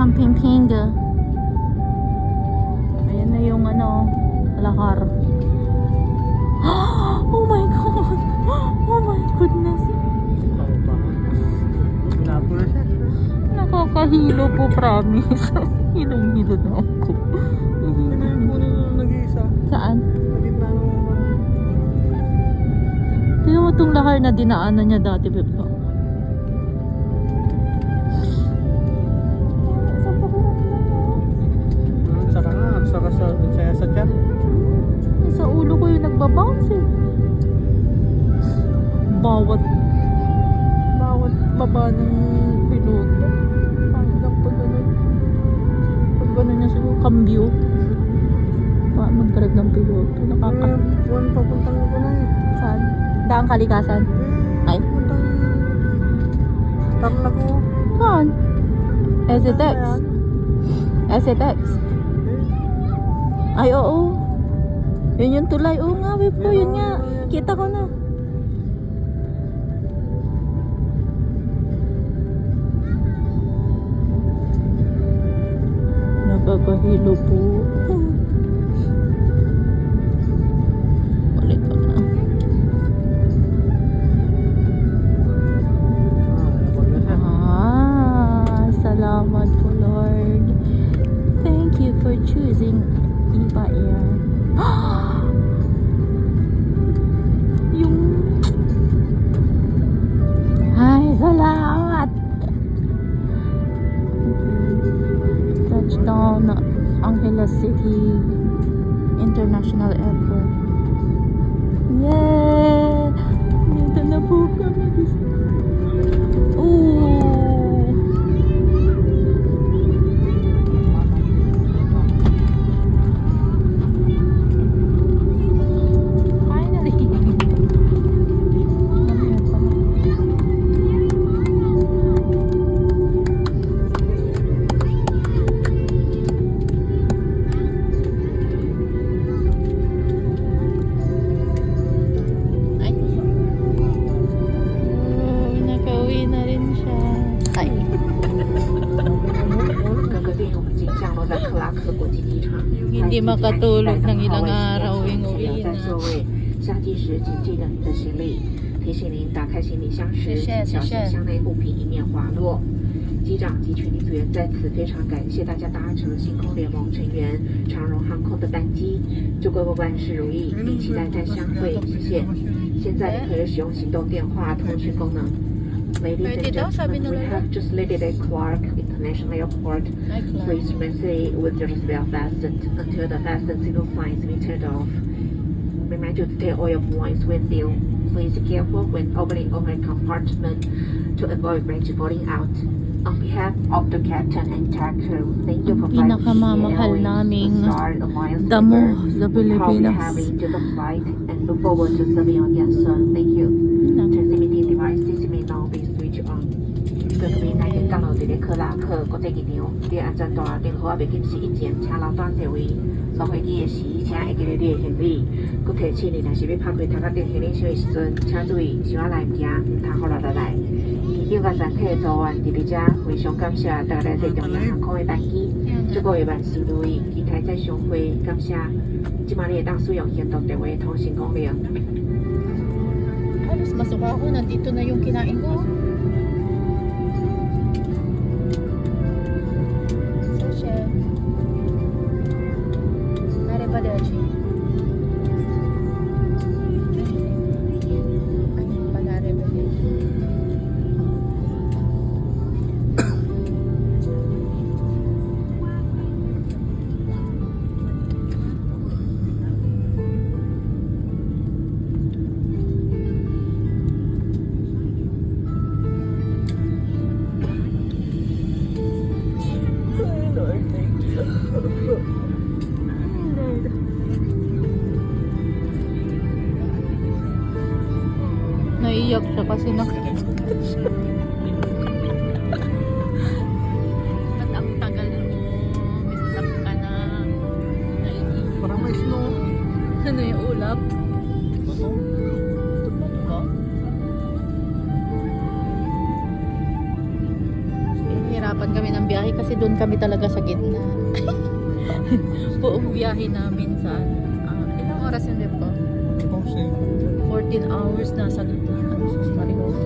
Pampanga. Ayan na yung ano, Lahar. Oh my God! Oh my goodness! Napo na siya. Nakakahilo po, promise. Hilong-hilo na ako. Sino yung puno na nag-iisa? Saan? Sa gitna ng... Tingnan mo itong Lahar na dinaanan niya dati, bebe. Saka nga, saka sa tiyan. Sa ulo ko yung nagbabounce eh. Bawat baba ng piloto. Hanggang pag ganun. Pag ganun niya siguro, cambio. Mag-drive ng piloto. Buwan papuntang ako na eh. Saan? Daang Kalikasan? Ay. Papuntang... Tarlac ko. Saan? SETX. SETX. Ay, oo. Yun yung tulay. Oo nga, web ko. Yun nga. Kita ko na. Nagkakahilo po. Ulit ka na. Salamat po, Lord. Thank you for choosing Iba Air. Yung... Ay, salamat! Touchdown Angeles City International Airport. Yay! Dito na po kami. Ooh! Hindi makatulog ng ilang araw yung uwi na. 下机时请记得你的行李。提醒您，打开行李箱时，请小心箱内物品以免滑落。机长及全体组员在此非常感谢大家搭乘星空联盟成员长荣航空的班机，祝各位万事如意，并期待再相会，谢谢。现在你可以使用行动电话通讯功能。Ladies and gentlemen, we have just landed at Clark International Airport. Please remain with your seatbelt fastened until the fasten signal signs be turned off. Remind you to take all your points with you. Please be careful when opening overhead compartment to avoid range falling out. On behalf of the captain and entire crew, thank you for flying Pinakamamahal naming damo sa Pilipinas. having to the flight and look forward to serving you again soon. Thank you. Transmitting devices may now be switched on. 各位来宾降落伫咧克拉克国际机场，你安全带电话袂紧是一件，请留单座位。落飞机的时，请会记得你的行李。佮提醒你，若是要拍开头壳顶行李箱的时阵，请注意想要来物件，唔通互落落来。机长甲全体组员伫咧遮非常感谢大家来坐中央航空的班机，祝各位万事如意，期待再相会，感谢。即马你会当使用行动电话通讯功能。 Alos masok ako, nandito na yung kinain ko. Sasha. Arrivederci. Ayun pala, arrivederci. Naiiyak siya kasi nakikita siya. Ba't ang tagal mo? Mistap ka na. Naiiyak. Parang may snow. Ano yung ulap? Totoo. Hirapan nahirapan kami ng biyahe kasi doon kami talaga sa gitna. Buong biyahe namin sa ilang oras yun din po? 14 hours nasa gitna kami sa Marios.